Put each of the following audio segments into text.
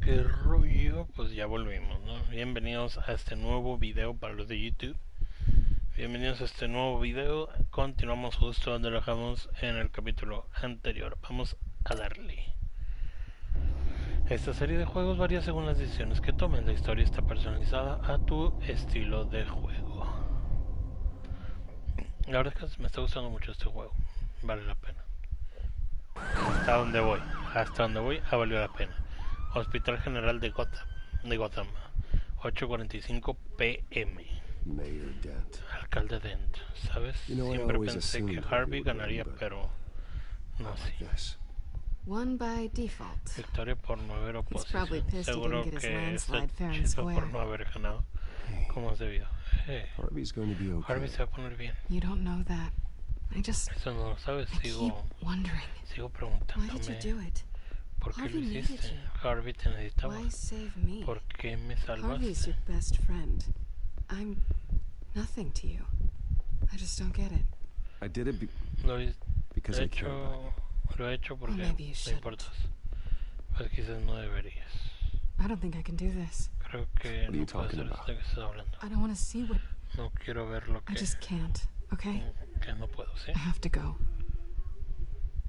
¿Qué rollo? Pues ya volvimos, ¿no? Bienvenidos a este nuevo video para los de YouTube. Bienvenidos a este nuevo video. Continuamos justo donde lo dejamos en el capítulo anterior. Vamos a darle. Esta serie de juegos varía según las decisiones que tomes. La historia está personalizada a tu estilo de juego. La verdad es que me está gustando mucho este juego. Vale la pena. Hasta donde voy ha valido la pena. Hospital General de Gotham, 8:45 p.m. Mayor Dent. Alcalde Dent, ¿sabes? Siempre pensé que Harvey ganaría, pero no así. Won by default. Victoria por no haber He's probably oposición. pissed he Seguro didn't get his que landslide fair and hechizo por square. no haber ganado como es debido. Harvey's going to be okay. Harvey se va a poner bien. You don't know that. I Eso no lo sabes. keep wondering. Sigo Why did you preguntándome do it? por qué lo Harvey needed hiciste. you. Harvey te necesitaba. Why save me? ¿Por qué me Harvey's salvaste? your best friend. I'm nothing to you. I just don't get it. I did it Lo he because I care about you. Lo he hecho porque Well, maybe you me shouldn't. importas. Pues quizás no deberías. I don't think I can do this. Creo que What are you no puedo talking hacer about? esto que estás hablando. I don't want to see what... No quiero ver lo I que, just can't, okay? que no puedo, ¿sí? I have to go.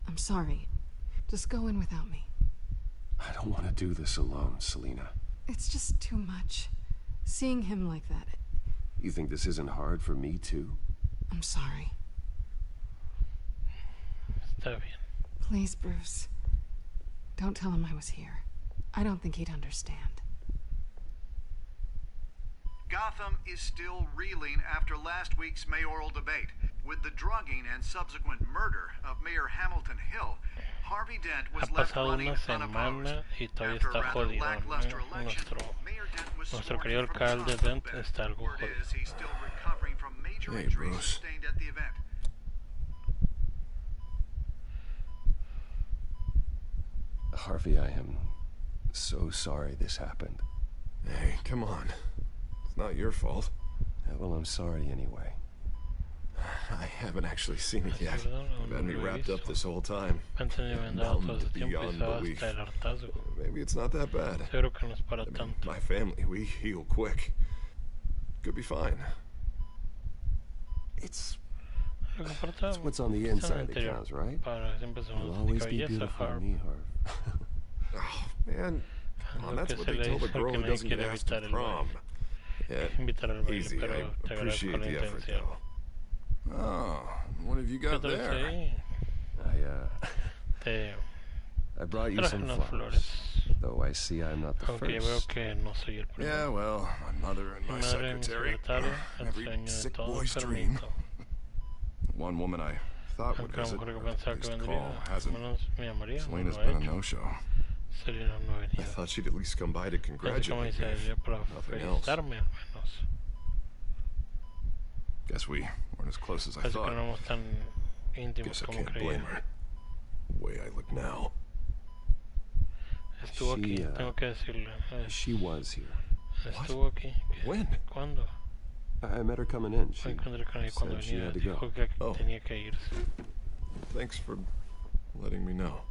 I'm sorry. Just go in without me. I don't want to do this alone, Selena. It's just too much. Seeing him like that, You think this isn't hard for me too? I'm sorry. Está bien. Please, Bruce. Don't tell him I was here. I don't think he'd understand. Gotham is still reeling after last week's mayoral debate. With the drugging and subsequent murder of Mayor Hamilton Hill, Harvey Dent Ha was left pasado running una unopposed. semana y todavía After a está rather jodido. lackluster election, Nuestro Mayor Dent was nuestro sworn querido in from alcalde the Dent bench. está algo Word jodido. is he's still recovering from major Hey, injuries Bruce. sustained at the event. Harvey, I am so sorry this happened. Hey, come on. It's not your fault. Well, I'm sorry anyway. I haven't actually seen it yet. ¿Verdad? I've had me No lo he wrapped up visto. this whole time. Pensé en vendado todo ese Numbed tiempo y beyond estaba belief. hasta el hartazgo. Maybe it's not that bad. Seguro que no es para I mean, tanto. my family, we heal quick. Could be fine. It's Lo que importa what's on the está en el inside that interior. counts, right? Para siempre It'll somos always única be belleza, beautiful to Harv. me, Harv. Oh, man. Come on, Lo that's que what se they le tell the dice girl que who nadie doesn't get quiere asked to evitar el prom. Yeah, Invitar al baile, easy. I pero te agradezco appreciate la the effort, intención. though. Oh, what have you ¿Qué got traes there? ahí? Te I brought you traje some unas flowers. flores. Though I see I'm not the Aunque veo first. que no soy el primero. Yeah, well, my mother and Mi my madre, mi secretary. secretaria, el Every sueño de sick todo boy's dream. enfermito. One woman I thought would Aunque a lo visit, mejor que or at pensaba que least vendría, call, al hasn't. menos me llamaría, no Selena's lo ha been a hecho. no-show. Selena no ha I venido. thought she'd at least come by to Así como congratulate me. dice ella, para Nothing else. felicitarme al menos. Guess we weren't as close as I Así que thought. no éramos tan íntimos Guess I como can't creía. blame her. The way I look now. Estuvo She, aquí, tengo que decirle. She was here. Estuvo aquí. ¿Qué? When? ¿Cuándo? I met her coming in. Me She encontré con ella cuando said she venía. had to go. Dijo que Oh. tenía que irse. Thanks for letting me know.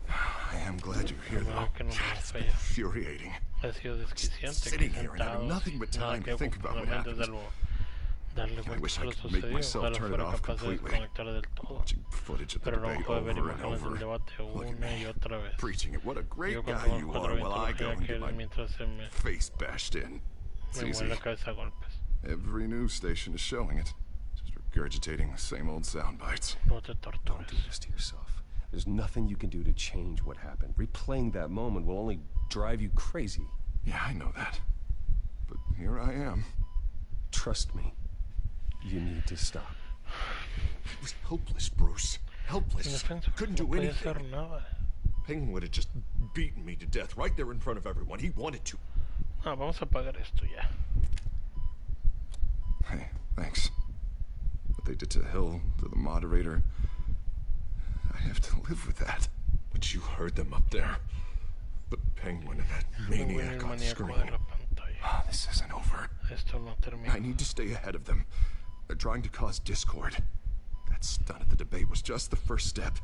I am glad you're here, though. Ojalá que no me It's been falla. infuriating. Ha sido desquiciante Sitting que here and having sentados, nothing but nada time que to think about what solamente happened. darle I vueltas wish a I lo could make sucedido. myself Ojalá turn it fuera off capaz de completely. desconectar del todo. Watching footage of the Pero no debate puedo ver over and imágenes del over. debate Look at una y me, otra vez. preaching it. What a great Yo guy cuando you cuando are me while I go and get my mientras se me face bashed in. It's mueve easy. la cabeza a golpes. Every news station is showing it. Just regurgitating the same old sound bites. No te Don't tortures. do this to yourself. There's nothing you can do to change what happened. Replaying that moment will only drive you crazy. Yeah, I know that. But here I am. Trust me. You need to stop. It was hopeless, Bruce. Helpless. Indefenso, Couldn't no do podía hacer anything. nada. Penguin had just beaten me to death right there in front of everyone. He wanted to. No, vamos a apagar esto ya. Hey, thanks. What they did to Hill, to the moderator, I have to live with that. But you heard them up there. The Penguin and that maniac El on the maníaco screen. de la pantalla. Ah, this isn't over. Esto no I termina. need to stay ahead of them. They're trying to cause discord. That stunt at the debate was just the first step.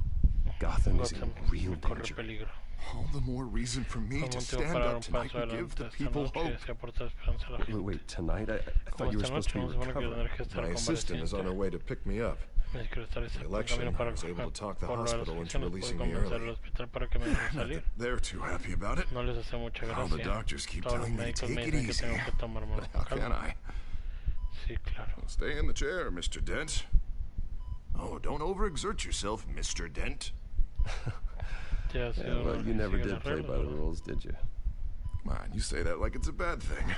Gotham is in Gotham real corre danger. peligro. All the more reason for me Un to motivo stand para dar up un tonight paso and give adelante the esta people noche hope. y así aportar esperanza a la gente. Wait, tonight? I Como thought you were esta supposed to noche be no se supone que recovering. tendrás que estar My assistant is on her convaleciente. way to pick me up. Me quiero estar The en election, camino para I was able to talk the por lo de las hospital into elecciones pude releasing me convencer al early. hospital para que me dejen Not salir. that they're too happy about it. No les hace mucha All the gracia. doctors keep Todos los telling me to médicos me take it dicen que easy. tengo que tomármelo But con how can calma. I? Sí, claro. Stay in the chair, Mr. Dent. Oh, don't overexert yourself, Mr. Dent. Ya ha Yeah, sido well, uno you que never sigue did las play reglas, by the ¿verdad? rules, did you? Come on, you say that like it's a bad thing.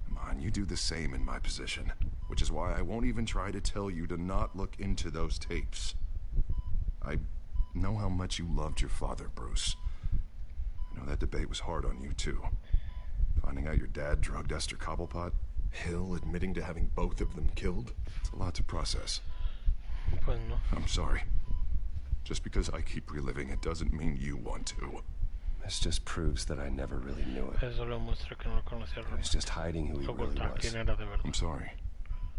Come on, you do the same in my position. Which is why I won't even try to tell you to not look into those tapes. I know how much you loved your father, Bruce. I know that debate was hard on you, too. Finding out your dad drugged Esther Cobblepot, Hill admitting to having both of them killed. It's a lot to process. Pues no. I'm sorry. Just because I keep reliving it doesn't mean you want to. This just proves that I never really knew it. Eso lo muestra que no lo conocía He was just hiding who he really ocultar was. quién era de verdad. I'm sorry.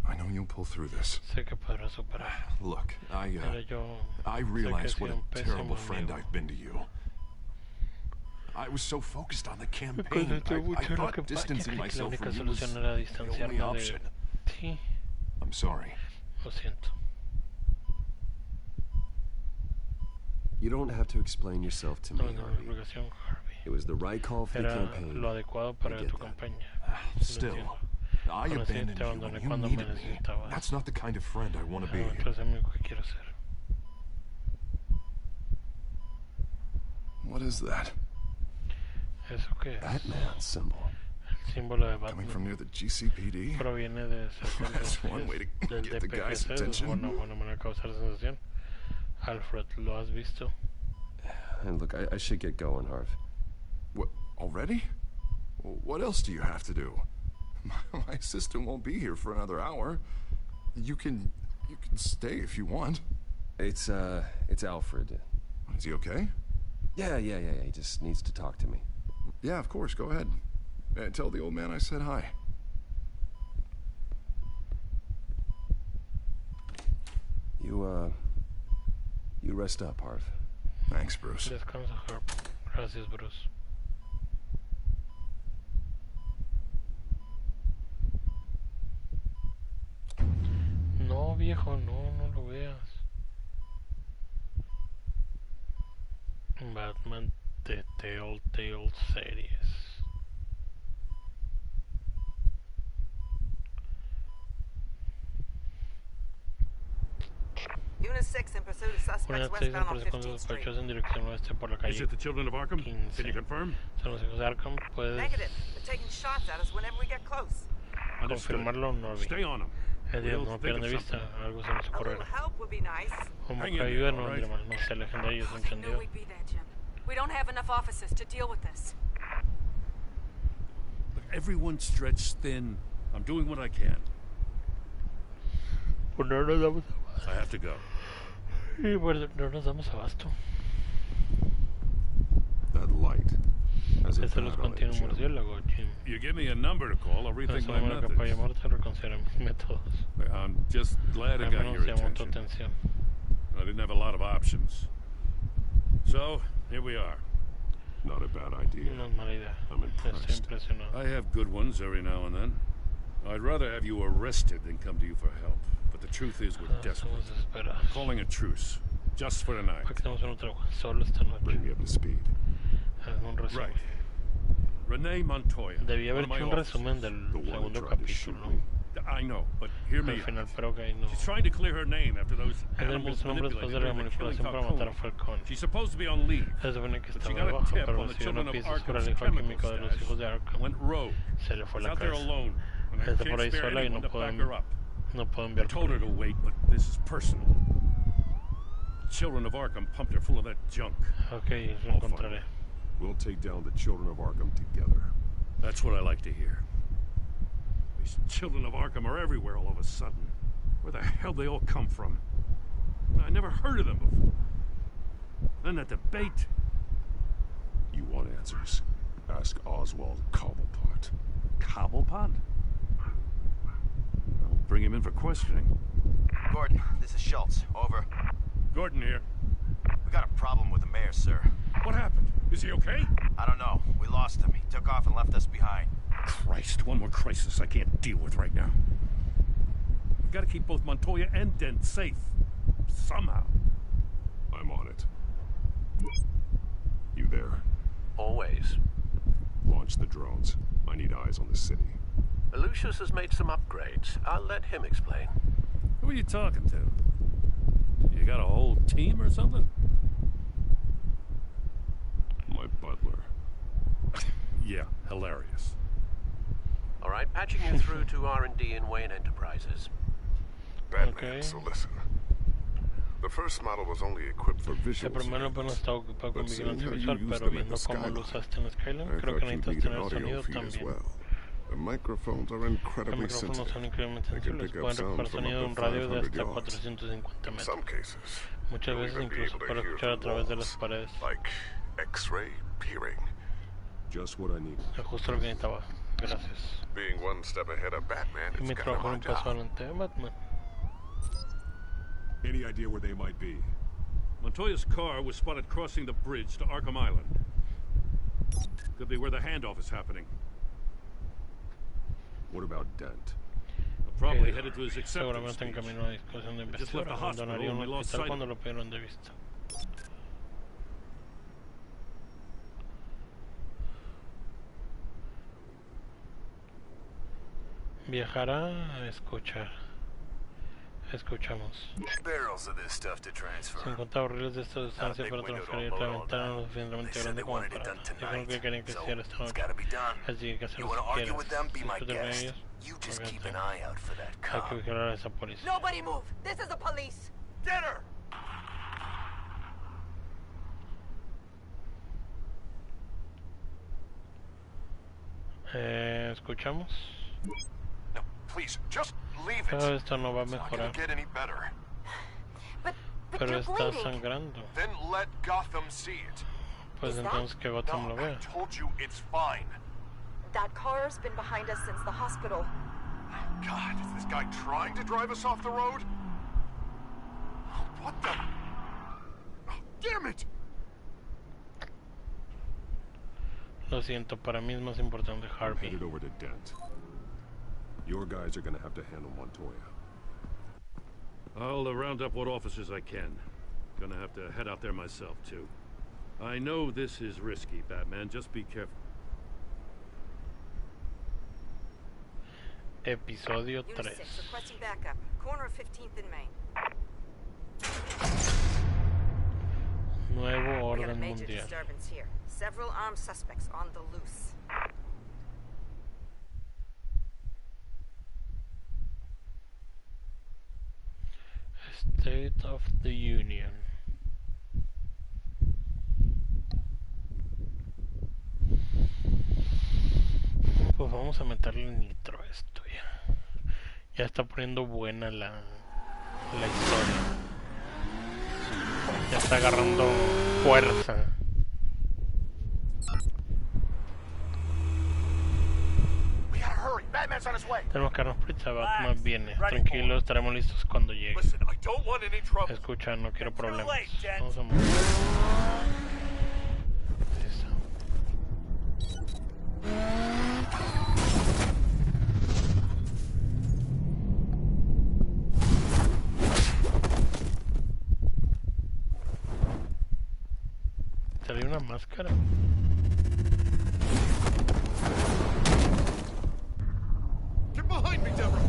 I know you'll pull through this. Sé que podrá superar. Look, Pero yo I sé que realize he what sido a un pésimo terrible friend amigo. I've been to you. I was so focused on the Me campaign, concentré I mucho en la thought campaña, distancing creí que la myself única from you was solución era the distanciarme only de option. ti. I'm sorry. Lo siento. You don't have to explain yourself to me, No tengo Harvey. obligación, Harvey. It was the right call for the Era campaign. lo adecuado I para get tu that. campaña. Still, entiendo. I Aún así, abandoned te you abandoné when you cuando me needed me. necesitabas. That's not the kind of friend I want to be. No, clase de amigo que quiero ser. What is that? ¿Eso qué es? Batman symbol. El símbolo de Coming from Batman near the GCPD? proviene de That's one way to del get the guy's DPGC. Es attention. una buena manera de causar sensación. Alfred, ¿lo has visto? And look, I should get going, Harv. What, already? What else do you have to do? My assistant won't be here for another hour. You can stay if you want. It's Alfred. Is he okay? Yeah. He just needs to talk to me. Yeah, of course. Go ahead. Tell the old man I said hi. You rest up, Harv. Thanks, Bruce. Descansa, Herb. Gracias, Bruce. No, viejo, no lo veas. Batman de Telltale series. Unit 6 in pursuit of suspects Unidad 6 westbound on en 15th Street. sospechosos en dirección oeste por la Is calle it the children of Arkham? 15. Can you confirm? Son los hijos de Arkham. ¿Puedes Negative. They're taking shots at us whenever we get close. Understood. confirmarlo? No lo vi. Stay on them. Ellos We'll no think pierden de of vista. something. Algo se nos A little ocurrirá. help would be nice. Como Hang que in ayuda there, no all vendría right? mal. No se alejen de ellos, They knew ¿entendió? we'd be there, Jim. We don't have enough officers to deal with this. Look, everyone's stretched thin. I'm doing what I can. Pues no nos damos I have to go. y bueno, no nos damos abasto. That light. Hasn't Ese been los out on contiene it, un Jim. murciélago, Jim. You give me a number to call, I'll Es rethink un my número que puede methods. llamarte a reconsiderar mis métodos. I'm just glad I Al got menos your llamó tu attention. atención. I didn't have a lot of options. So, here we are. Not a bad idea. No es mala idea. I'm Estoy impressed. impresionado. I have good ones every now and then. I'd rather have you arrested than come to you for help. But the truth is we're desperate. Somos desesperados. Calling a truce. Just for tonight. Para que estemos en un tregua. Solo esta noche. Bring me up to speed. Hazme un resumen. Right. Renee Montoya. Debí haber one of my hecho un officers. resumen del The one who segundo tried to shoot capítulo. me. I know, but hear me Al out. final, pero que ahí no. She's trying to clear her name after those Es el animals nombre después de manipulated la her into killing manipulación para matar a Falcone. Falcón. She's supposed to be on leave. Se supone que But she estaba got a abajo, tip pero on the recibió children una of pista sobre el Arkham's hijo chemical químico de los stash. hijos de Arkham. Went rogue. Se le fue She's la out there cabeza. alone. And I Está can't por ahí spare sola y anyone no to back pueden, her up. no puedo I enviar told her to wait, but this is personal. The children of Arkham pumped her full of that junk. Ok, lo I'll find encontraré. it. We'll take down the children of Arkham together. That's what I like to hear. These children of Arkham are everywhere all of a sudden. Where the hell they all come from? I never heard of them before. Then that debate. You want answers? Ask Oswald Cobblepot. Cobblepot? I'll bring him in for questioning. Gordon, this is Schultz. Over. Gordon here. We got a problem with the mayor, sir. What happened? Is he okay? I don't know. We lost him. He took off and left us behind. Christ, one more crisis I can't deal with right now. We've got to keep both Montoya and Dent safe. Somehow. I'm on it. You there? Always. Launch the drones. I need eyes on the city. Lucius has made some upgrades. I'll let him explain. Who are you talking to? You got a whole team or something? My butler. Yeah, hilarious. All right, patching you through to R&D in Wayne Enterprises. Batman, Okay. so listen. The first model was only equipped for El visual primero apenas estaba ocupado con vigilancia visual, pero viendo cómo lo usaste en Skyline, creo que necesitas tener sonido también. The microphones are Los incredibly micrófonos sensitive. son increíblemente They can sensibles, pick up pueden sounds recoger from sonido de up un to radio de 500 hasta yards. 450 In metros. some cases, Muchas you'll veces even be incluso able to puedes hear escuchar a through través de las walls, paredes. like X-ray peering. Just what I need. Es justo lo que necesitaba. Gracias. Being one step ahead of Batman, Y mi it's kind trabajo of era un my paso job. adelante de Batman. Any idea where they might be? Montoya's car was spotted crossing the bridge to Arkham Island. Could be where the handoff is happening. What about Dent? Probably headed to his acceptance Seguramente en speech. camino a la discusión de Just left investidura. the hospital Abandonaría un and we lost hospital sight cuando of lo perdieron de vista. Viajará a escuchar. Escuchamos. Barrels of this stuff to transfer. 50 barriles de esta sustancia para transferir la ventana lo suficientemente grande como para. Dijeron que querían que se hiciera esta noche. Así que hay que hacer You lo want to que argue with quieras. them? Be my Discútelo con guest. ellos. You just keep Obviamente. an eye out for that Hay que cop. vigilar a esa policía. Nobody move. This is the police. Get her! Escuchamos. No, please, just leave Pero esto no va a It's not mejorar. gonna get any better. But Pero you're está bleeding. sangrando. Then let Gotham see it. Pues entonces que Gotham lo No, I vea. told you it's fine. That car's been behind us since the hospital. God, is this guy trying to drive us off the road? Oh, what the? Oh, damn it! Lo siento, para mí es más importante Harvey. Headed over to Dent. Your guys are gonna have to handle Montoya. I'll round up what officers I can. Gonna have to head out there myself, too. I know this is risky, Batman. Just be careful. Episodio Unit 3. 6, requesting backup. Corner of 15th and Main. Nuevo We got a Orden major Mundial. disturbance here. Several armed suspects on the loose. State of the Union. Pues vamos a meterle nitro a esto ya. Ya está poniendo buena la historia. Ya está agarrando fuerza. We gotta hurry. Batman's on his way. Tenemos que darnos prisa, Batman viene. Tranquilo, estaremos listos cuando llegue. Listen, I don't want any trouble. Escucha, no quiero problemas. late, Jen. Vamos a mover. Eso. Salió una máscara. Get behind me, Deborah!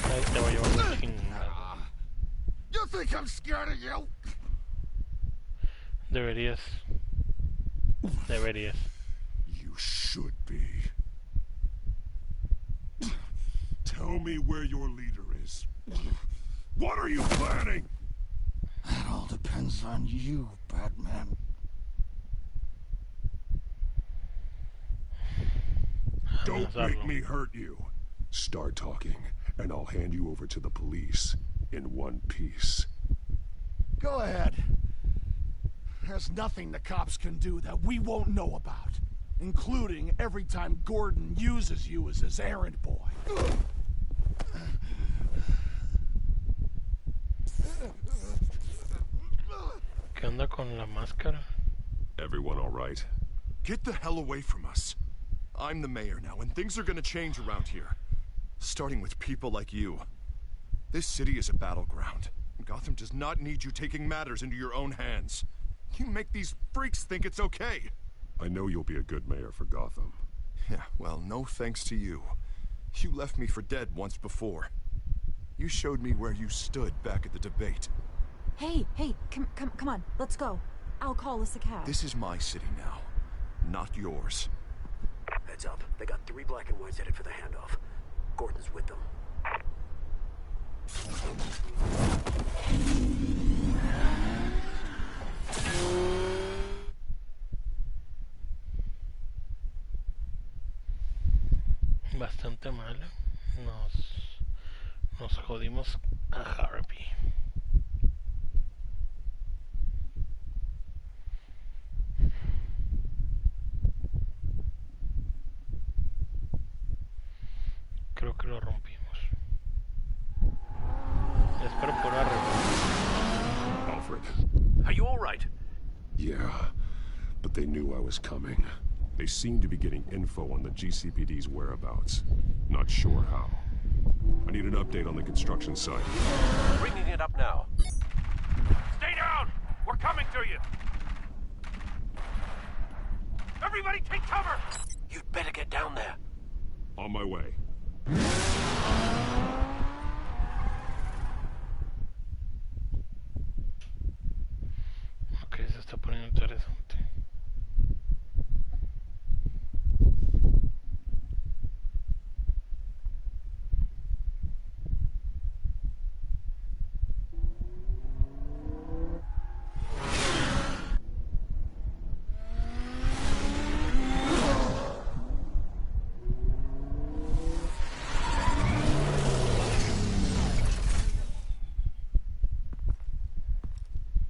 Ahí te voy a llevar la chingada. You think I'm scared of you? Deberías. Deberías. You should be. Tell me where your leader is. What are you planning? That all depends on you, Batman. Don't make me hurt you. Start talking, and I'll hand you over to the police in one piece. Go ahead. There's nothing the cops can do that we won't know about, including every time Gordon uses you as his errand boy. ¿Qué onda con la máscara? Everyone all right? Get the hell away from us. I'm the mayor now, and things are gonna change around here. Starting with people like you. This city is a battleground. Gotham does not need you taking matters into your own hands. You make these freaks think it's okay. I know you'll be a good mayor for Gotham. Yeah, well, no thanks to you. You left me for dead once before. You showed me where you stood back at the debate. Hey, come on, let's go. I'll call us a cab. This is my city now, not yours. Heads up. They got 3 black and whites headed for the handoff. Gordon's with them. Bastante mala. Nos jodimos a Harvey. Creo que lo rompimos. Espero por Alfred. Are you all right? Yeah, but they knew I was coming. They seem to be getting info on the GCPD's whereabouts. Not sure how. I need an update on the construction site. Bringing it up now. Stay down! We're coming to you! Everybody take cover! You'd better get down there. On my way. Ok, se está poniendo interesante.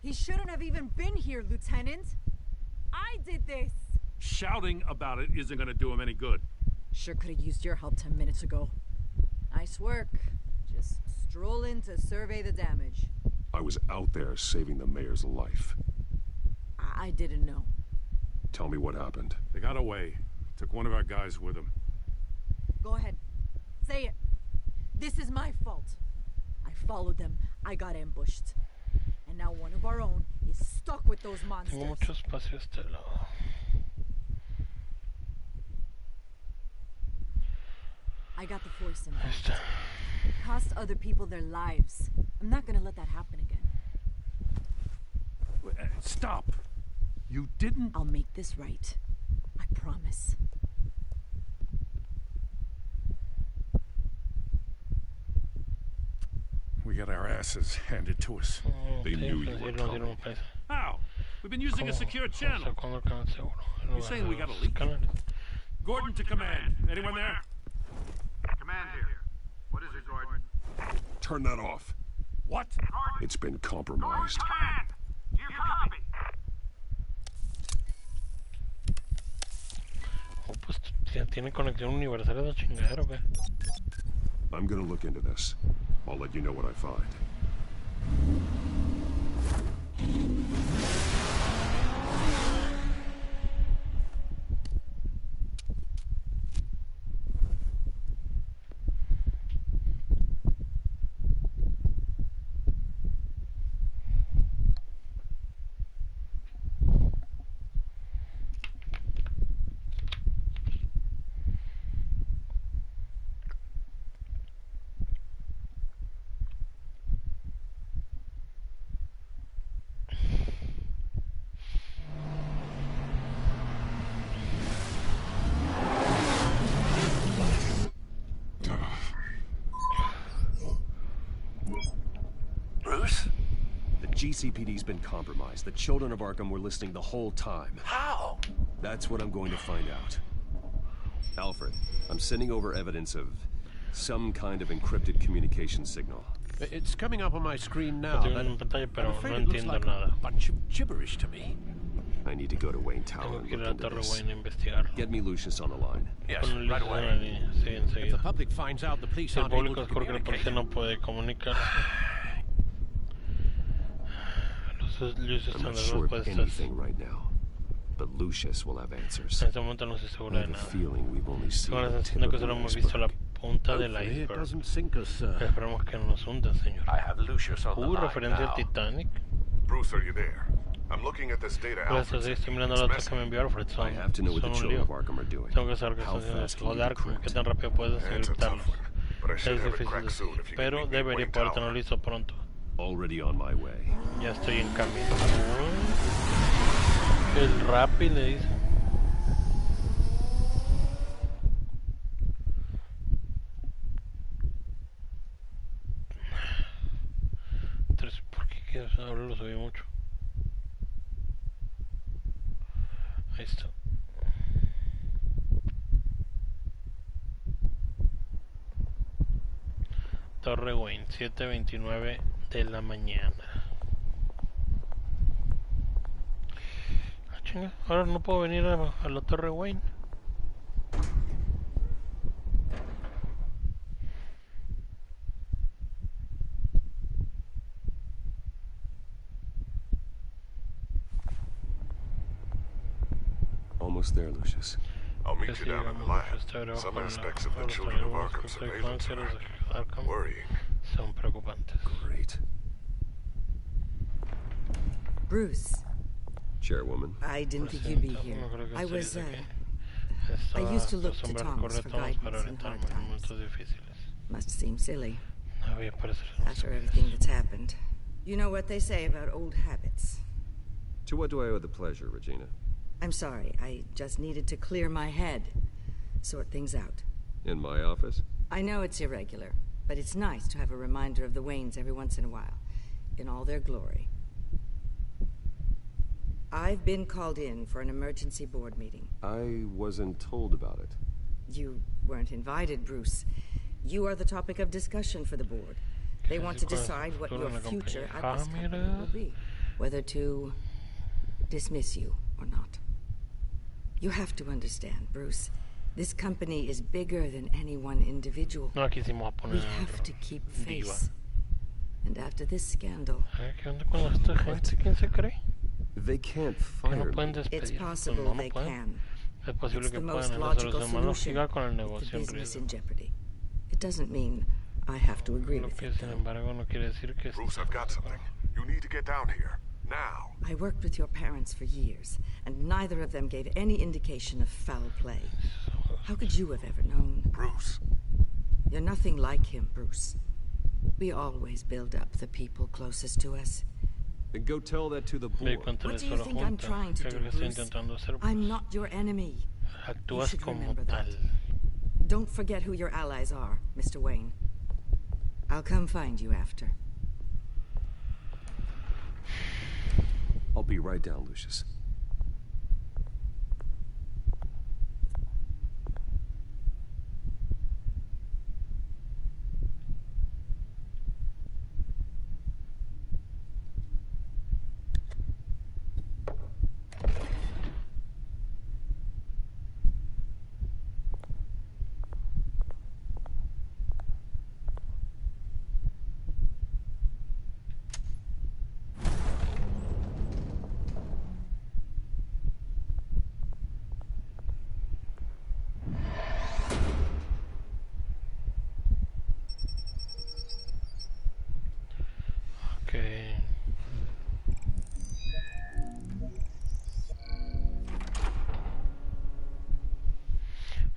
He shouldn't have even been here, Lieutenant. I did this. Shouting about it isn't gonna do him any good. Sure could have used your help 10 minutes ago. Nice work. Just stroll in to survey the damage. I was out there saving the mayor's life. I didn't know. Tell me what happened. They got away. Took one of our guys with them. Go ahead. Say it. This is my fault. I followed them. I got ambushed. And now one of our own is stuck with those monsters. Tengo mucho espacio a este lado. I got the force in that. Cost other people their lives. I'm not gonna let that happen again. Stop! You didn't... I'll make this right. I promise. We got our asses handed to us. They knew you were coming. How? We've been using a secure channel. You saying we got a leak? Gordon to command. Anyone there? Command here. What is it, Gordon? Turn that off. What? It's been compromised. Command! Do you copy? Oh, pues tiene conexión universal esa chingadera, ¿o qué? I'm gonna look into this. I'll let you know what I find. GCPD's been compromised. The children of Arkham were listening the whole time. How? That's what I'm going to find out. Alfred, I'm sending over evidence of some kind of encrypted communication signal. It's coming up on my screen now, but I'm afraid it looks like a bunch of gibberish to me. I need to go to Wayne Tower and look into this. Get me Lucius on the line. Yes, right away. If the public finds out the police aren't able to communicate... Lucius I'm not tendrá sure of respuestas. anything right now, but Lucius will have answers. En este momento no estoy I seguro de have a nada. feeling we've only seen Tengo la the sensación tip de que of solo the hemos visto la iceberg. punta del Hopefully it iceberg. doesn't sink us, sir. Esperemos que no nos hunda, señor. I have Lucius on the line Referencia now. al Titanic. Bruce, are you there? I'm looking at this data Pues Alfred estoy sent me. mirando It's la otra messy. que me envió Alfred. I have to know what the Son un children lío. of Arkham are doing. Tengo que saber qué How están haciendo. fast can you O Darkham, decrypt? qué tan rápido puedes It's a tough encriptarlos. one, but I Es should have it difícil cracked de soon decir, if you can pero meet me at debería Wayne poder Tower. tenerlo listo pronto. Already on my way. Ya estoy en camino. El Rappi le dice. ¿Por qué quieres? Ahora lo subí mucho. Ahí está. Torre Wayne, 7:29 de la mañana. Ah, chinga, ahora no puedo venir a la Torre Wayne. Almost there, Lucius. I'll meet you down in the lab. Some aspects of the children of Arkham's surveillance are worrying. Son preocupantes. Great. Bruce, Chairwoman. I didn't think you'd be here. I used to look to Thomas for guidance in hard times. Must seem silly. After everything that's happened. You know what they say about old habits. To what do I owe the pleasure, Regina? I'm sorry, I just needed to clear my head. Sort things out. In my office? I know it's irregular, but it's nice to have a reminder of the Waynes every once in a while. In all their glory. I've been called in for an emergency board meeting. I wasn't told about it. You weren't invited, Bruce. You are the topic of discussion for the board. They want to decide what your future at this company will be. Whether to dismiss you or not. You have to understand, Bruce. This company is bigger than any one individual. We have to keep face. And after this scandal... They can't fire me. It's possible they can. It's the most logical solution if the business in jeopardy. It doesn't mean I have to agree with it, though. Bruce, I've got something. You need to get down here. Now. I worked with your parents for years, and neither of them gave any indication of foul play. How could you have ever known? Bruce. You're nothing like him, Bruce. We always build up the people closest to us. Then go tell that to the board. What do you think I'm trying to do, Bruce? I'm not your enemy. You should remember that. Don't forget who your allies are, Mr. Wayne. I'll come find you after. I'll be right down, Lucius.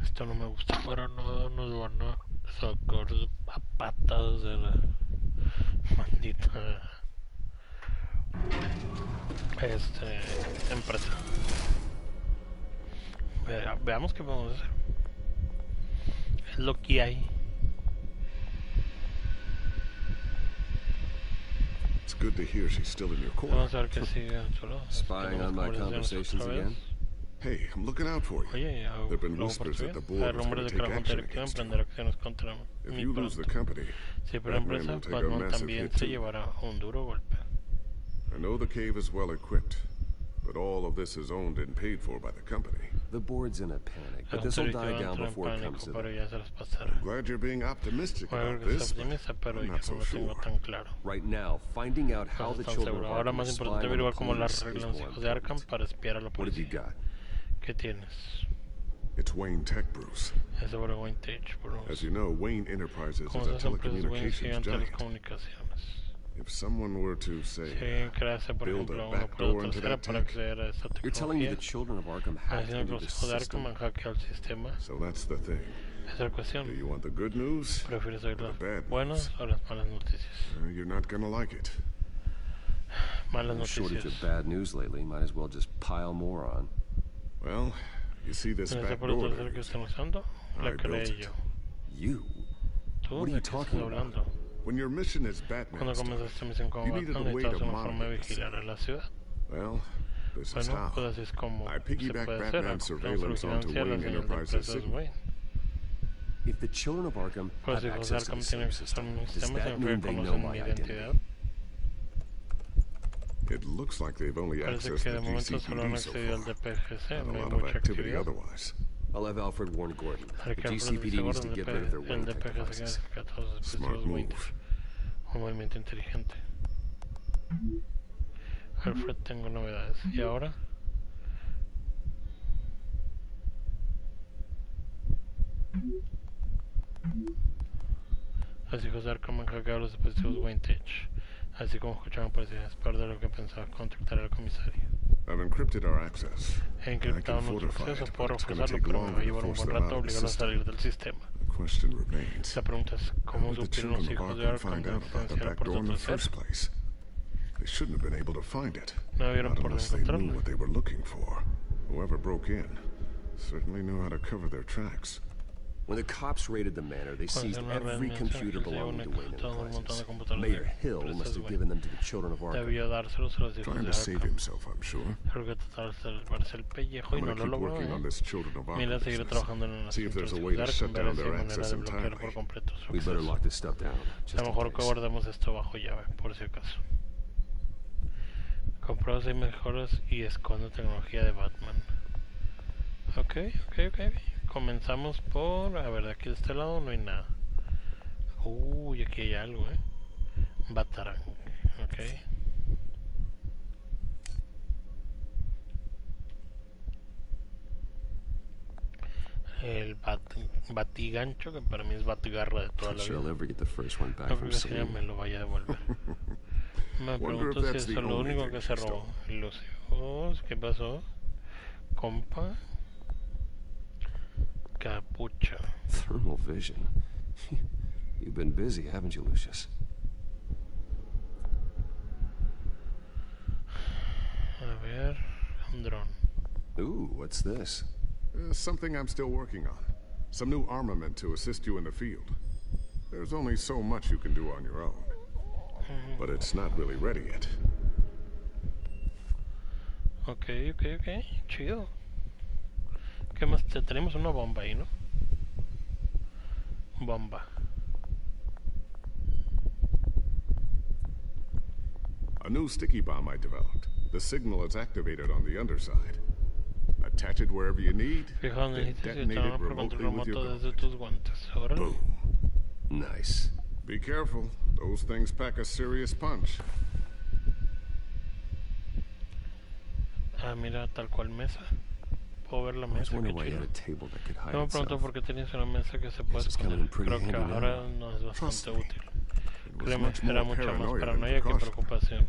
Esto no me gusta para nada, nos van a sacar a patadas de la maldita empresa. Veamos qué podemos hacer. Es lo que hay. It's good to hear she's still in your corner. Vamos a ver qué sigue a su lado. Spying on my conversations again? Hey, I'm looking out for you. Oye, There've been whispers that the board is going to take action against you. If you lose the company, si por empresa, Batman también se llevará un duro golpe. I know the cave is well equipped, but all of this is owned and paid for by the company. the board's in a panic, but this will die down before it comes to that. I'm glad you're being optimistic about this, but I'm not so sure. Right now, finding out how the children of Arkham spy on the police is more important. What have you got? ¿Qué tienes? It's Wayne Tech, Bruce. Es sobre Wayne Tech, Bruce. As you know, Wayne Enterprises is a telecommunications giant. If someone were to, say, build a backdoor into that tech, you're telling me the children of Arkham hacked into the system? So that's the thing. Do you want the good news or the bad news? You're not gonna like it. No shortage of bad news lately. Might as well just pile more on. Well, you see this back door? I built it. You? What are you talking about? When your mission is Batman style, you needed a way to monitor the city. Well, this is how. I piggyback Batman's surveillance onto Wayne Enterprises' signal. If the children of Arkham have access to the same system, does that mean they know my identity? It looks like they've only accessed the GCPD so far. Not a lot of activity otherwise. I'll have Alfred warn Gordon. The GCPD needs to get rid of their Wayne Tech devices. Smart move. Un movimiento inteligente. Alfred, tengo novedades. ¿Y ahora? Los hijos de Arkham han hackeado los dispositivos Wayne Tech. Así como escuchaban policías, peor de lo que pensaba, contactar al comisario. I've encrypted our access. He encriptado nuestro acceso, puedo reforzarlo, pero me va a llevar un buen rato obligarlo a salir del sistema. La pregunta es, ¿cómo supieron los hijos de Arkham de existencia del puerto trasero? They shouldn't have been able to find it. No vieron por unless they knew what they were looking for. Whoever broke in certainly knew how to cover their tracks. When the cops raided the manor, they seized every computer belonging to Wayne Enterprises. Mayor Hill must have given them to the children of Arkham. Trying to save himself, I'm sure. I'm gonna keep working on this Children of Arkham. See if there's a way to shut down their access entirely. We better lock this stuff down. A lo mejor que guardemos esto bajo llave, por si acaso. Comprueba 6 mejoras y esconde tecnología de Batman. Ok. Comenzamos por... A ver, de aquí de este lado no hay nada. Uy, aquí hay algo, Batarang. Ok. El batigancho, que para mí es batigarra de toda la vida. No creo que si me lo vaya a devolver. Me pregunto si eso es lo único que se robó. Lucios, ¿qué pasó? Compa. Capucha. Thermal vision. You've been busy, haven't you, Lucius? A ver, un dron. Ooh, what's this? Something I'm still working on. Some new armament to assist you in the field. There's only so much you can do on your own. But it's not really ready yet. Ok. Chido. ¿Qué más? Tenemos una bomba ahí, ¿no? Bomba. A new sticky bomb I developed. The signal is activated on the underside. Attach it wherever you need, then detonate it remotely with your guard. Boom. Nice. Be careful. Those things pack a serious punch. Ah, mira, tal cual mesa. Puedo ver la mesa, qué chido. No me pregunto por qué tenías una mesa que se puede esconder. Creo que ahora no es bastante útil. Créeme, era mucha más paranoia que preocupación.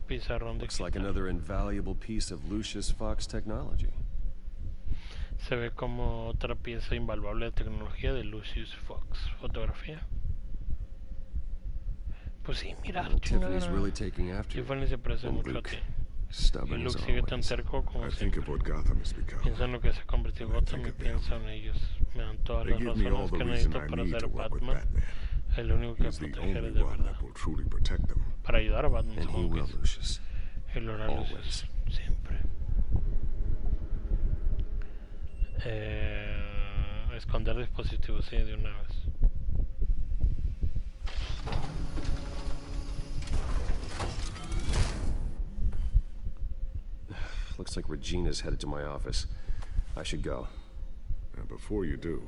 Pizarrón de Looks like another invaluable piece of Lucius Fox technology. Se ve como otra pieza invaluable de tecnología de Lucius Fox. Fotografía. Pues sí, mira, Tiffany's really taking after you. Tiffany se parece mucho a ti. Y Luke sigue tan terco como siempre. Piensa en lo que se convirtió en Gotham y piensa en ellos. Me dan todas las razones que necesito para ser Batman. El único que protegeré de verdad. Para ayudar a Batman, supongo que es. El horario es siempre. Esconder dispositivos, sí, de una vez. Looks like Regina's headed to my office. I should go. And before you do...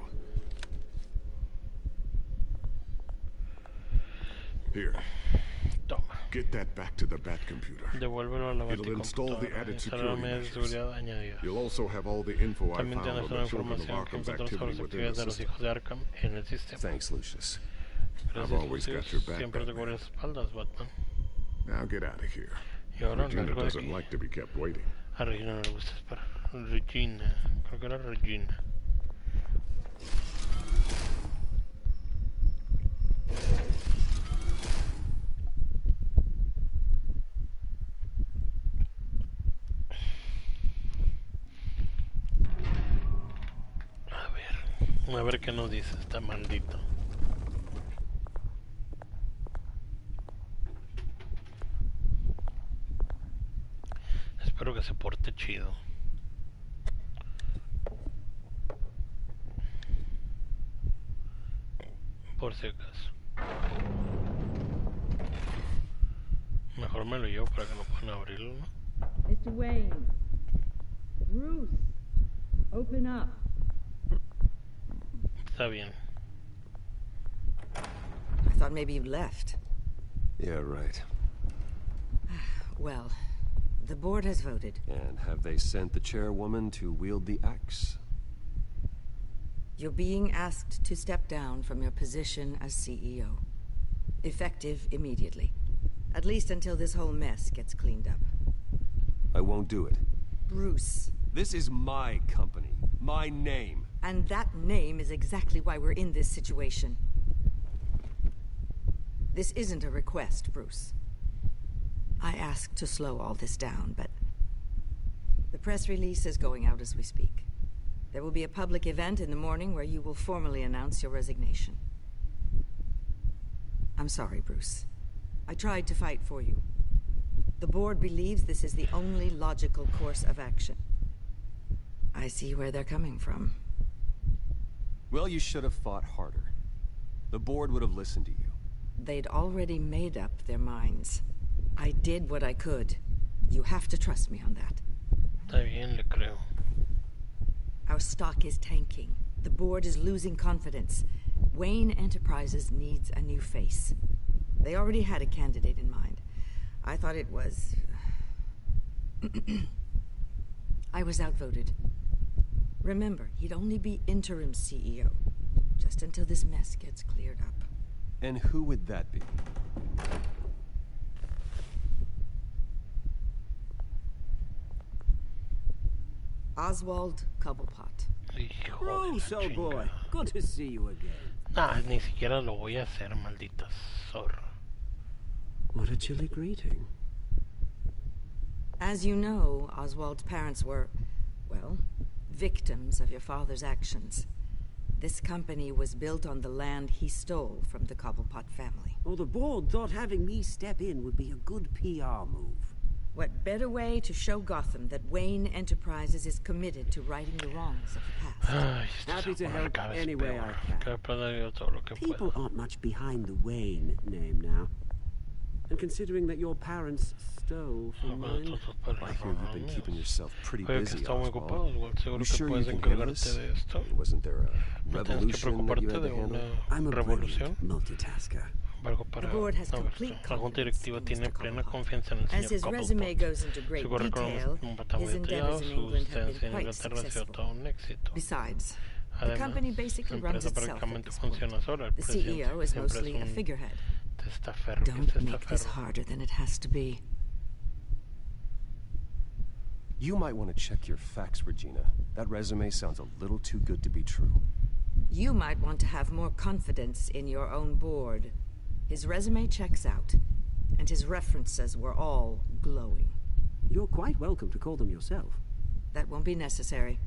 Here. Toma. Get that back to the Bat computer. Devuélvelo a la It'll install the added security measures. Añadidas. You'll also have all the info I También found tienes on una the children of información que Arkham's encontrar sobre activity las within actividades the de los system. hijos de Arkham en el sistema. Thanks, Lucius. I've always got your back, Siempre te Batman. cubres espaldas, Batman. Now get out of here. Y ahora Regina largo de doesn't aquí. like to be kept waiting. A Regina no le gusta esperar. Regina. Creo que era Regina. A ver qué nos dice este maldito. Espero que se porte chido. Por si acaso. Mejor me lo llevo para que no puedan abrirlo, ¿no? Mr. Wayne. Bruce. Open up. Está bien. I thought maybe you left. Yeah, right. Well, the board has voted. And have they sent the chairwoman to wield the axe? You're being asked to step down from your position as CEO. Effective immediately. At least until this whole mess gets cleaned up. I won't do it. Bruce. This is my company. My name. And that name is exactly why we're in this situation. This isn't a request, Bruce. I asked to slow all this down, but the press release is going out as we speak. There will be a public event in the morning where you will formally announce your resignation. I'm sorry, Bruce. I tried to fight for you. The board believes this is the only logical course of action. I see where they're coming from. Well, you should have fought harder. The board would have listened to you. They'd already made up their minds. I did what I could. You have to trust me on that. Está bien, le creo. Our stock is tanking. The board is losing confidence. Wayne Enterprises needs a new face. They already had a candidate in mind. I thought it was... I was outvoted. Remember, he'd only be interim CEO, just until this mess gets cleared up. And who would that be? Oswald Cobblepot. Bruce, oh boy. Good to see you again. Ah, ni siquiera lo voy a hacer, maldita zorra. What a chilly greeting. As you know, Oswald's parents were, well, victims of your father's actions. This company was built on the land he stole from the Cobblepot family. Oh, the board thought having me step in would be a good PR move. What better way to show Gotham that Wayne Enterprises is committed to righting the wrongs of the past? Happy to help any way I can. People aren't much behind the Wayne name now. And considering that your parents stole from mine... I hear you've been keeping yourself pretty busy, Oswald. You You sure you can handle this? Wasn't there a revolution that you had to handle? I'm a brilliant multitasker. The board has complete confidence in Mr. Cobblepot. As his resume goes into great detail, his endeavors in England have been quite successful. Besides, the company basically runs itself at this point. The CEO is mostly a figurehead. Don't make this harder than it has to be. You might want to check your facts, Regina. That resume sounds a little too good to be true. You might want to have more confidence in your own board. His resume checks out, and his references were all glowing. You're quite welcome to call them yourself. That won't be necessary.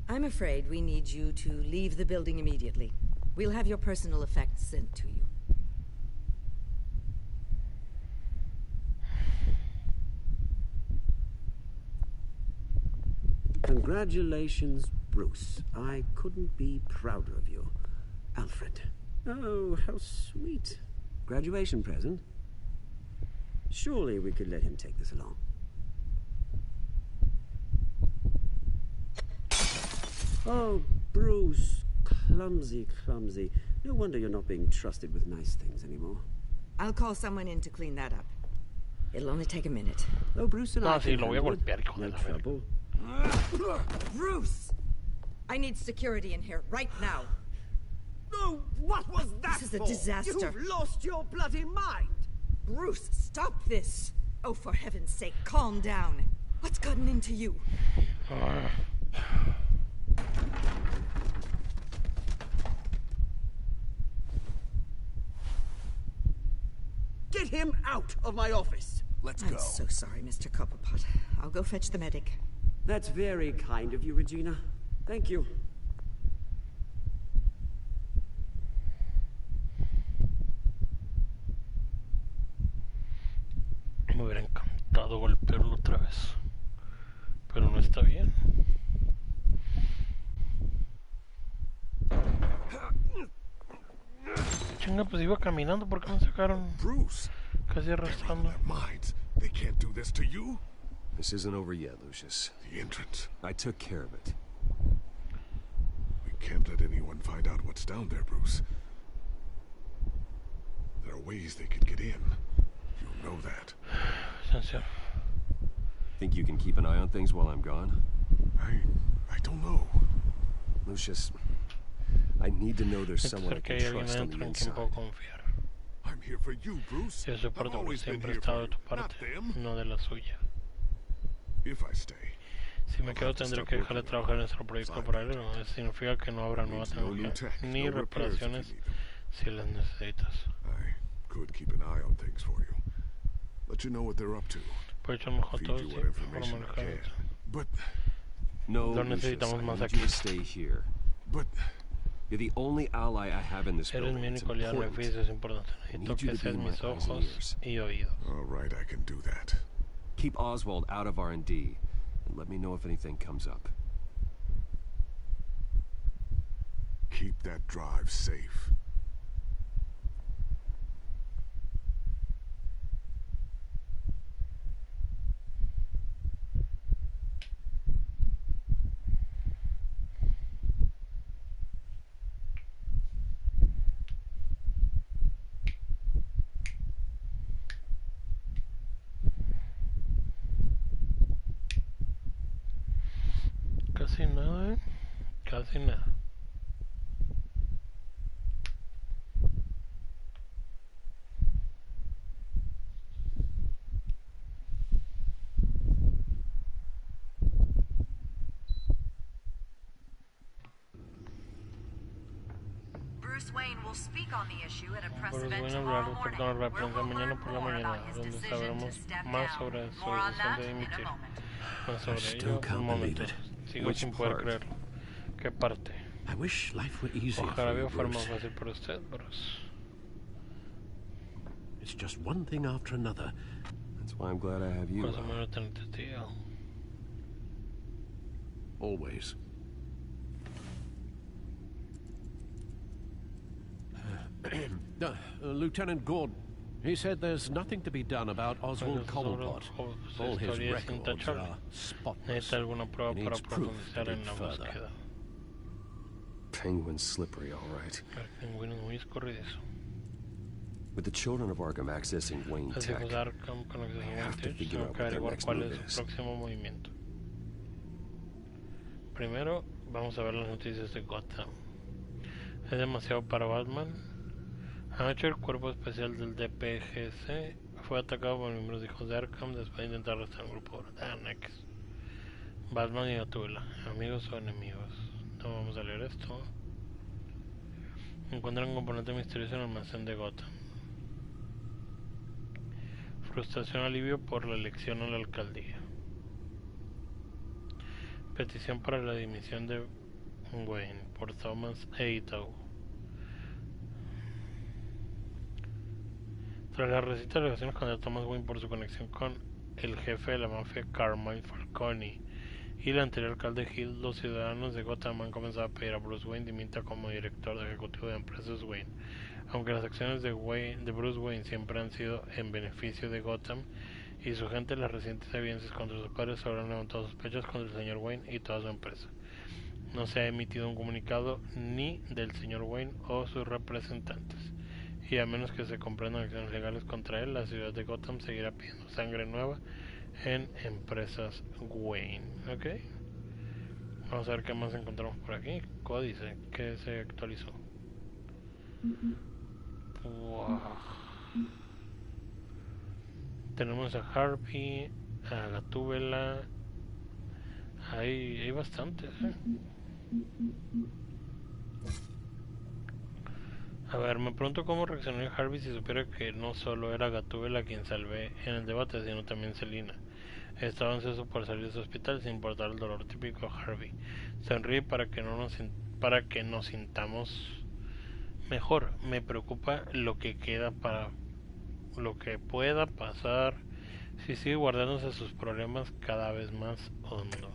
I'm afraid we need you to leave the building immediately. We'll have your personal effects sent to you. Congratulations, Bruce. I couldn't be prouder of you. Alfred. Oh, how sweet. Graduation present? Surely we could let him take this along. Oh, Bruce. Clumsy, clumsy. No wonder you're not being trusted with nice things anymore. I'll call someone in to clean that up. It'll only take a minute. Oh, Bruce and I sí, lo voy a golpear, hijo de no la trouble. Bruce! I need security in here right now. Oh, what was that? This is a disaster. You've lost your bloody mind. Bruce, stop this. Oh, for heaven's sake, calm down. What's gotten into you? Get him out of my office. Let's go. I'm so sorry, Mr. Copperpot. I'll go fetch the medic. That's very kind of you, Regina. Thank you. Me hubiera encantado golpearlo otra vez, pero no está bien. Chinga, pues iba caminando, ¿por qué me sacaron? Bruce, casi arrastrando. They can't do this to you. This isn't over yet, Lucius. The entrance. I took care of it. We can't let anyone find out what's down there, Bruce. There are ways they could get in. You know that. Think you can keep an eye on things while I'm gone? I don't know. Lucius, I need to know there's someone I can trust on the inside. I'm here for you, Bruce. Yo soy parte porque siempre he estado de tu parte, no de la suya. If I stay, si me quedo tendré que dejar de trabajar en nuestro proyecto paralelo. Eso significa que no habrá nueva tecnología ni reparaciones si las necesitas. I could keep an eye on things for you. Let you know what they're up to. Puedo echar mejor todo Feed you what information I can. But no, lo Lucius, necesitamos I más need aquí. you to stay here. But you're the only ally I have in this Eres building. mi It's único aliado en el important. edificio, es importante. I Necesito need you que to be seas my mis eyes and ojos ears. y oídos. All right, I can do that. Keep Oswald out of R&D, and let me know if anything comes up. Keep that drive safe. Casi nada, casi nada. Bruce Wayne will speak on the issue at a press Bruce event Wayne tomorrow hablará morning, con la where prensa we'll mañana learn por la more mañana, about his donde decision to sabremos step más down. sobre su More on decisión that de in a dimitir. moment. Más sobre still ello, can't un believe momento. it. Sigo Which sin poder part? creerlo. ¿Qué parte? I wish life were easier Ojalá for you, vida fuera más Bruce. fácil para usted, Bruce. It's just one thing after another. That's why I'm glad I have you. Por eso me voy a tener tío. Always. Lieutenant Gordon. He said there's nothing to be done about Oswald Cobblepot. All his records are spotless. Necesita alguna prueba He para needs proof profundizar to en dig la further. búsqueda. Penguin's slippery, all right. El pingüino es muy escurridizo. With the children of Arkham accessing Wayne Los Tech, hijos de Arkham con acceso a have to Wayne Tech figure tengo out que what their averiguar next cuál move es is. su próximo movimiento. Primero, vamos a ver las noticias de Gotham. Es demasiado para Batman. Anoche el cuerpo especial del DPGC fue atacado por miembros de hijos de Arkham después de intentar arrestar a un grupo de Annex. Batman y Gatúbela, amigos o enemigos. No vamos a leer esto. Encuentran un componente misterioso en el almacén de Gotham. Frustración alivio por la elección a la alcaldía. Petición para la dimisión de Wayne por Thomas e Itaú. Tras las recientes alegaciones contra Thomas Wayne por su conexión con el jefe de la mafia Carmine Falcone y el anterior alcalde Hill, los ciudadanos de Gotham han comenzado a pedir a Bruce Wayne dimita como director ejecutivo de empresas Wayne. Aunque las acciones de Bruce Wayne siempre han sido en beneficio de Gotham y su gente, las recientes evidencias contra sus padres habrán levantado sospechas contra el señor Wayne y toda su empresa. No se ha emitido un comunicado ni del señor Wayne o sus representantes. Y a menos que se comprendan acciones legales contra él, la ciudad de Gotham seguirá pidiendo sangre nueva en empresas Wayne. ¿Ok? Vamos a ver qué más encontramos por aquí. Códice, que se actualizó. Wow. Tenemos a Harvey, a Gatúbela. Hay bastantes, A ver, me pregunto cómo reaccionaría Harvey si supiera que no solo era Gatúbela quien salvé en el debate, sino también Selina. Estaba ansioso por salir de su hospital sin importar el dolor típico de Harvey. Sonríe para que nos sintamos mejor. Me preocupa lo que queda para lo que pueda pasar si sigue guardándose sus problemas cada vez más hondo.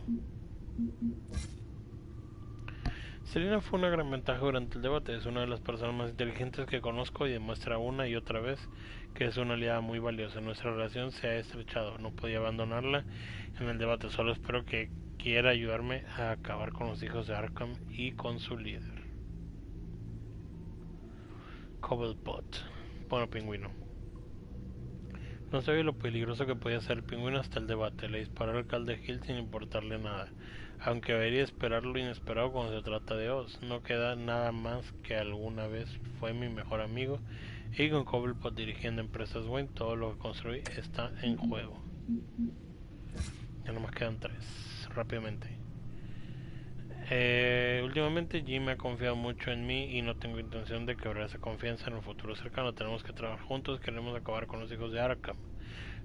Selina fue una gran ventaja durante el debate. Es una de las personas más inteligentes que conozco y demuestra una y otra vez que es una aliada muy valiosa. Nuestra relación se ha estrechado. No podía abandonarla en el debate. Solo espero que quiera ayudarme a acabar con los hijos de Arkham y con su líder. Cobblepot. Bueno, pingüino. No sabía lo peligroso que podía ser el pingüino hasta el debate. Le disparó al alcalde Hill sin importarle nada. Aunque debería esperar lo inesperado cuando se trata de Oz. No queda nada más que alguna vez fue mi mejor amigo. Y con Cobblepot dirigiendo empresas Wayne, todo lo que construí está en juego. Ya nomás quedan 3. Rápidamente. Últimamente Jim me ha confiado mucho en mí y no tengo intención de quebrar esa confianza en el futuro cercano. Tenemos que trabajar juntos, queremos acabar con los hijos de Arkham.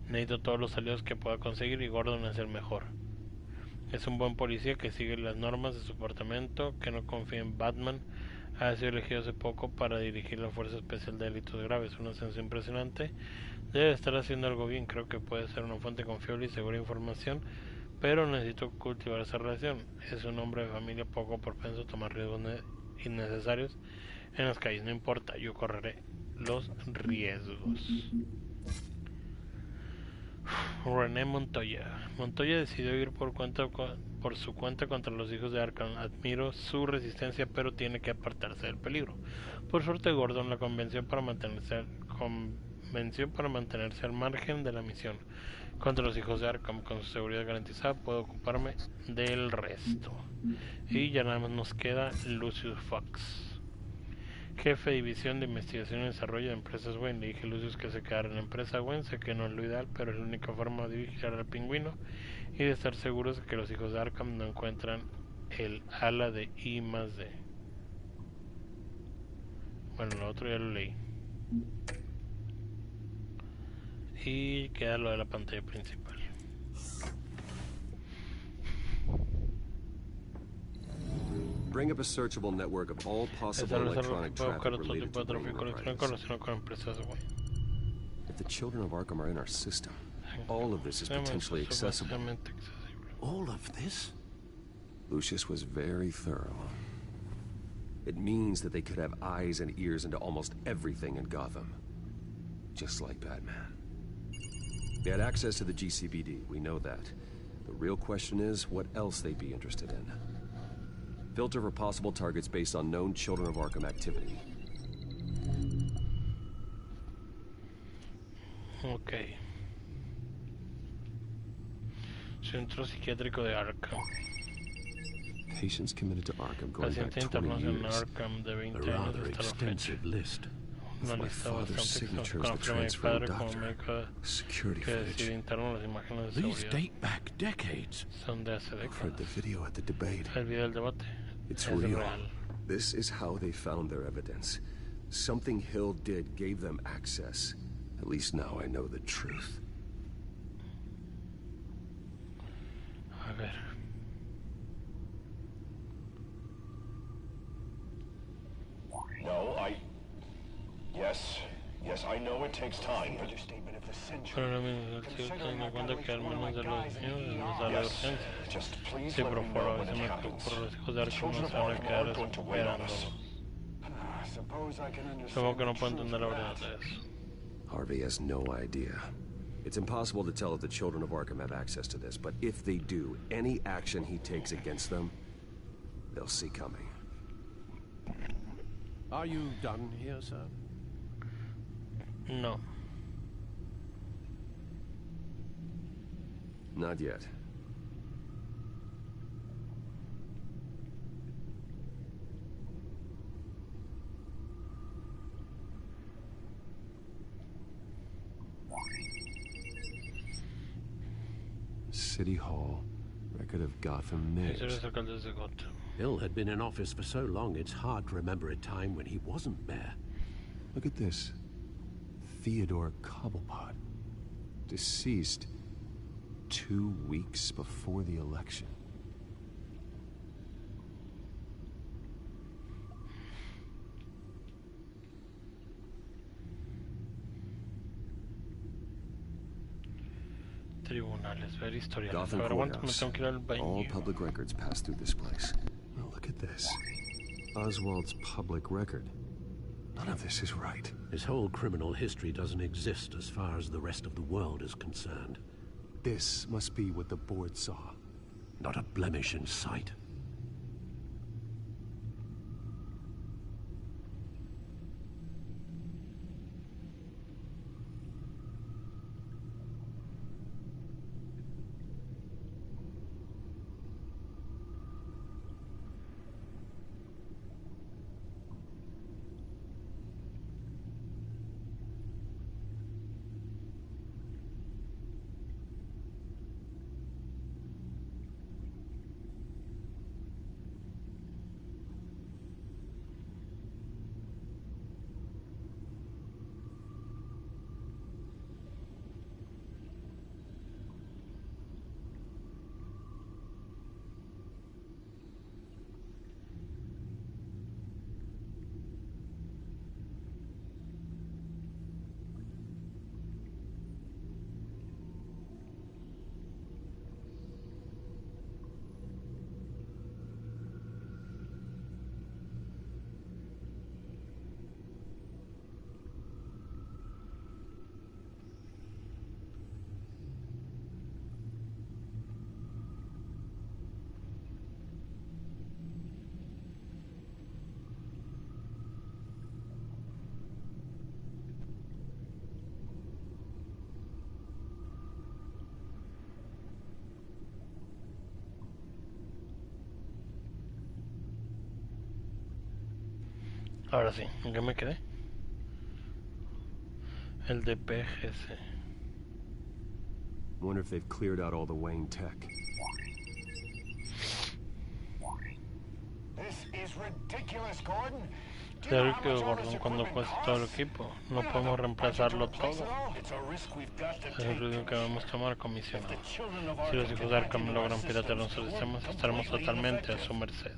Necesito todos los aliados que pueda conseguir y Gordon es el mejor. Es un buen policía que sigue las normas de su departamento, que no confía en Batman. Ha sido elegido hace poco para dirigir la Fuerza Especial de Delitos Graves, una ascenso impresionante. Debe estar haciendo algo bien, creo que puede ser una fuente confiable y segura de información, pero necesito cultivar esa relación. Es un hombre de familia poco propenso a tomar riesgos innecesarios en las calles. No importa, yo correré los riesgos. René Montoya. Montoya decidió ir por su cuenta contra los hijos de Arkham. Admiro su resistencia, pero tiene que apartarse del peligro. Por suerte, Gordon la convenció para mantenerse al margen de la misión. Contra los hijos de Arkham, con su seguridad garantizada, puedo ocuparme del resto. Y ya nada más nos queda Lucius Fox, jefe de división de investigación y desarrollo de empresas Wayne. Le dije a Lucius que se quedara en la empresa Wayne. Sé que no es lo ideal, pero es la única forma de vigilar al pingüino y de estar seguros de que los hijos de Arkham no encuentran el ala de I+D. Bueno, lo otro ya lo leí. Y queda lo de la pantalla principal. Bring up a searchable network of all possible electronic traffic related to Wayne enterprises. If the children of Arkham are in our system, all of this is potentially accessible. All of this? Lucius was very thorough. It means that they could have eyes and ears into almost everything in Gotham. Just like Batman. They had access to the GCPD, we know that. The real question is, what else they'd be interested in. Filter for possible targets based on known Children of Arkham activity. Ok. Centro psiquiátrico de Arkham. Patients committed to Arkham going back Paciente 20 internado en years. Arkham de 20 A años rather hasta la fecha. extensive list. Una My lista father's bastante signature extensa is con the la firma de mi transfer padre como doctor. médico Security que footage. decide interno las imágenes de These seguridad. date back decades. Son de hace I've heard the décadas. video at the debate. El video del debate It's es real. real. This is how they found their evidence. Something Hill did gave them access. At least now I know the truth. A ver. No, Yes, I know it takes time, but... Pero lo mismo, el tío teniendo en cuenta que al menos de los niños nos da la urgencia. Sí, pero por a veces me por los hijos de Arkham no se van a quedar esperándolos. Supongo que no puedo entender la verdad de eso. Harvey has no idea. It's impossible to tell if the children of Arkham have access to this, but if they do, any action he takes against them, they'll see coming. Are you done here, sir? No. Not yet. City Hall, record of Gotham Mix. Bill had been in office for so long, it's hard to remember a time when he wasn't mayor. Look at this. Theodore Cobblepot. Deceased 2 weeks before the election. Tribunales, ver historiales. Gotham Ahora aguanta, me Courthouse. tengo que ir al baño. All public records pass through this place. Well, look at this. Oswald's public record. None of this is right. His whole criminal history doesn't exist as far as the rest of the world is concerned. This must be what the board saw. Not a blemish in sight. Ahora sí, ¿en qué me quedé? El de PGC. Wonder if they've cleared out all the Wayne tech. This is ridiculous, Gordon. Claro que Gordon, cuando cuesta todo el equipo, no podemos reemplazarlo todo. Es el riesgo que debemos tomar, comisionado. Si los hijos de Arkham logran piratear nuestros sistemas, estaremos totalmente a su merced.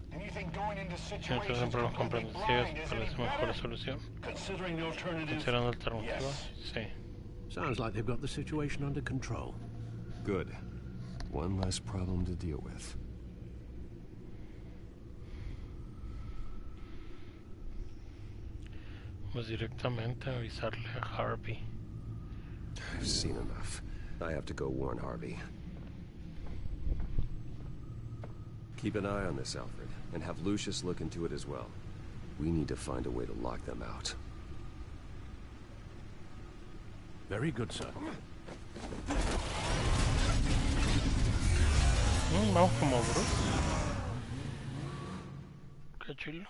Nosotros siempre nos comprendemos. ¿Parece mejor la solución? ¿Considerando alternativas? Sí. Sounds like they've got the situation under control. Good. One less problem to deal with. Vamos directamente a avisarle a Harvey. I've seen enough. I have to go warn Harvey. Keep an eye on this, Alfred, and have Lucius look into it as well. We need to find a way to lock them out. Very good, sir. Vamos como Bruce. Qué chulo.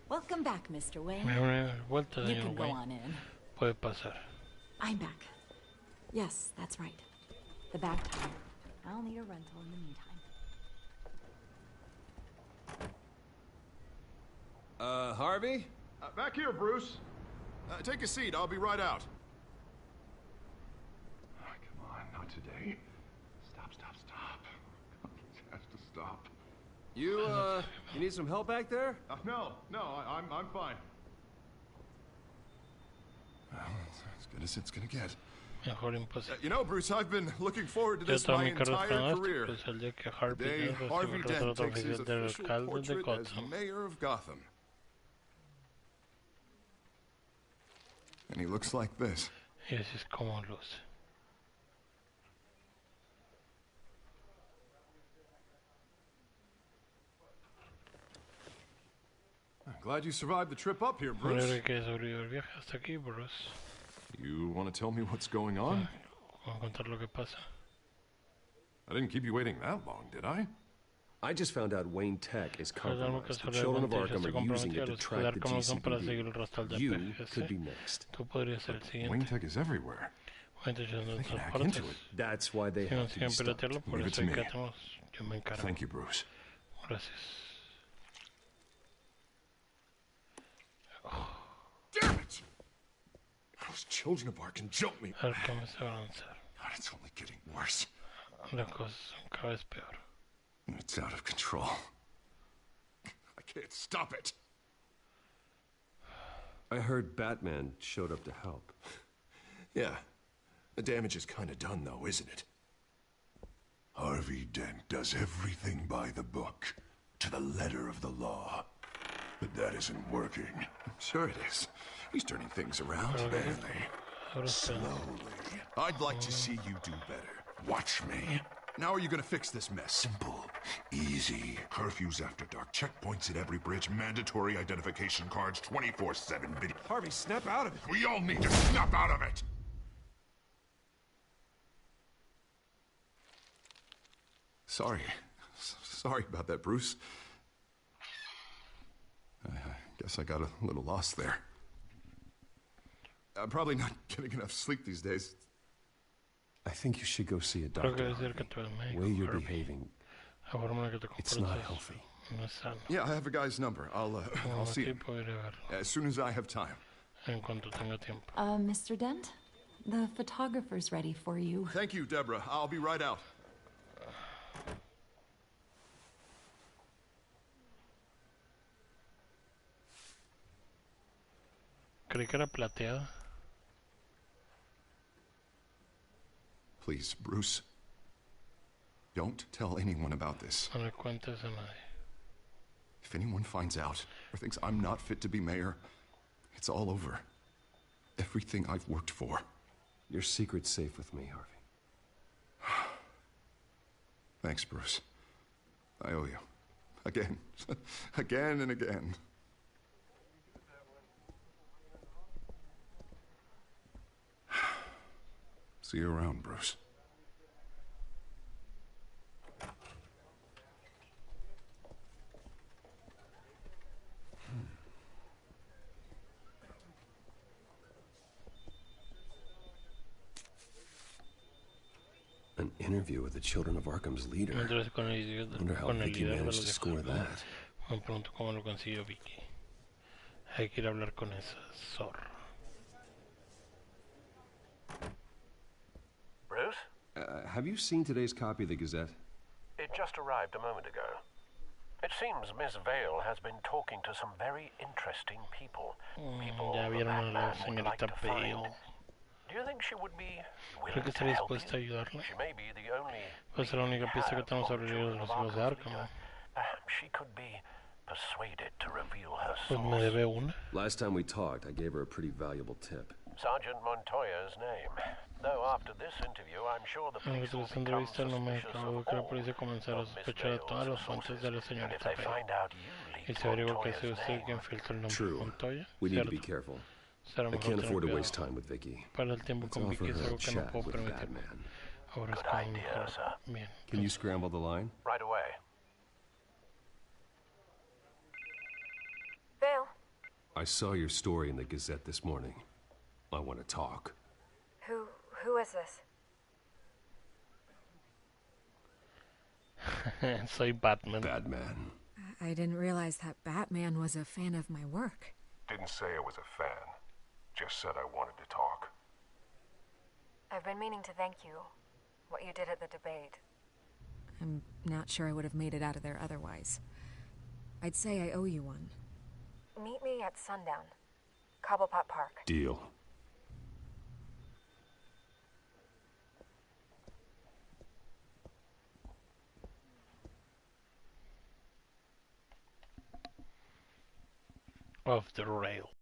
Welcome back, Mr. Wayne. Vuelta, You señor can go Wayne. on in. Puede pasar. I'm back. Yes, that's right. The back tire. I'll need a rental in the meantime. Harvey? Back here, Bruce. Take a seat. I'll be right out. Oh, come on, not today. Stop. It has to stop. You need some help back there? No, I'm fine. Well, it's as it's gonna get. Mejor imposible. You know, Bruce, I've been looking forward to Yo this toda my mi carrera entire career. pues el día que The Harvey day Dent recibe Harvey el Dent retrato takes his oficial del official alcalde de portrait as Gotham. mayor of Gotham. And he looks like this. Y así es como luce. I'm glad you survived the trip up here, Me Bruce. alegro que sobrevivió el viaje hasta aquí, Bruce. You want to tell me what's going on? Vamos a contar lo que pasa. I didn't keep you waiting that long, did I? I just found out Wayne Tech is Recuerda que compromised. The sobre children of Montes Arkham se are using comprometió it a to los track the Arkham son para seguir GCPD. el rastro del You PGC. could be next. Tú podrías ser el siguiente. Wayne Tech is everywhere. Wayne Tech es They en can todas hack into partes. it. That's why they Si no have to be siguen stopped. piratearlo, por Leave it eso to hay que me. hacemos. Yo me encargo. Thank you, Bruce. Gracias. Damn it! Those children of Arkham jumped me. Arkham se va a lanzar. God, it's only getting worse. Las cosas son cada vez peor. It's out of control. I can't stop it. I heard Batman showed up to help. Yeah. The damage is kind of done, though, isn't it? Harvey Dent does everything by the book, to the letter of the law. But that isn't working. Sure it is. He's turning things around, barely. Slowly. I'd like to see you do better. Watch me. Now are you gonna fix this mess? Simple. Easy. Curfews after dark. Checkpoints at every bridge. Mandatory identification cards 24/7 video. Harvey, snap out of it. We all need to snap out of it! Sorry. Sorry about that, Bruce. I guess I got a little lost there. I'm probably not getting enough sleep these days. I think you should go see a Creo que doctor. debe ser que tú eres The médico, way you're Harvey. behaving, La forma en la que te it's not comportas healthy. no es sano. Yeah, I have a guy's number. I'll see him Tipo iré a verlo as soon as I have time. en cuanto tenga tiempo. Mr. Dent? The photographer's ready for you. Thank you, Deborah. I'll be right out. Creí que era plateada. Please, Bruce. Don't tell anyone about this. No le cuentes a nadie. If anyone finds out or thinks I'm not fit to be mayor, it's all over. Everything I've worked for. Your secret's safe with me, Harvey. Thanks, Bruce. I owe you. Again. Again and again. See you around, Bruce. An interview with the children of Arkham's leader. Mientras con el Wonder how Vicky líder de managed los to score that. Me pregunto cómo lo consiguió Vicky. Hay que ir a hablar con esa zorra. Bruce? Have you seen today's copy of the Gazette? It just arrived a moment ago. It seems Miss Vale has been talking to some very interesting people. People Ya vieron a la that would like señorita to find. Vale. Do you think she would be Creo willing que to estaría help dispuesta a you? ayudarle. She may be the only Pues es la única pista que tenemos sobre el libro de los hijos de Arkham. Perhaps she could be persuaded to reveal her Pues me source. debe una. Last time we talked, I gave her a pretty valuable tip. Sergeant Montoya's name. Though after this interview, I'm sure the police En will esta become entrevista no me suspicious acabo of que la all policía comenzará a of Miss sospechar de Vale's todas las fuentes sources. de la And if señorita they Vale. find out you Y leaked se averigua que ha sido Montoya's usted name, quien filtró el nombre de True. Montoya. We need to be Cierto. careful. Será I mejor can't tener afford to cuidado. waste time with Vicky. Para el tiempo Let's con offer Vicky es her a algo que no chat puedo with permitir. Batman. Ahora es Good con idea, sir. Bien. Can you scramble the line? right away. Vale, I saw your story in the Gazette this morning. I want to talk. who is this? Soy Batman. Batman. I didn't realize that Batman was a fan of my work. Didn't say I was a fan. Just said I wanted to talk. I've been meaning to thank you. What you did at the debate. I'm not sure I would have made it out of there otherwise. I'd say I owe you one. Meet me at sundown. Cobblepot Park. Deal. Off the rails.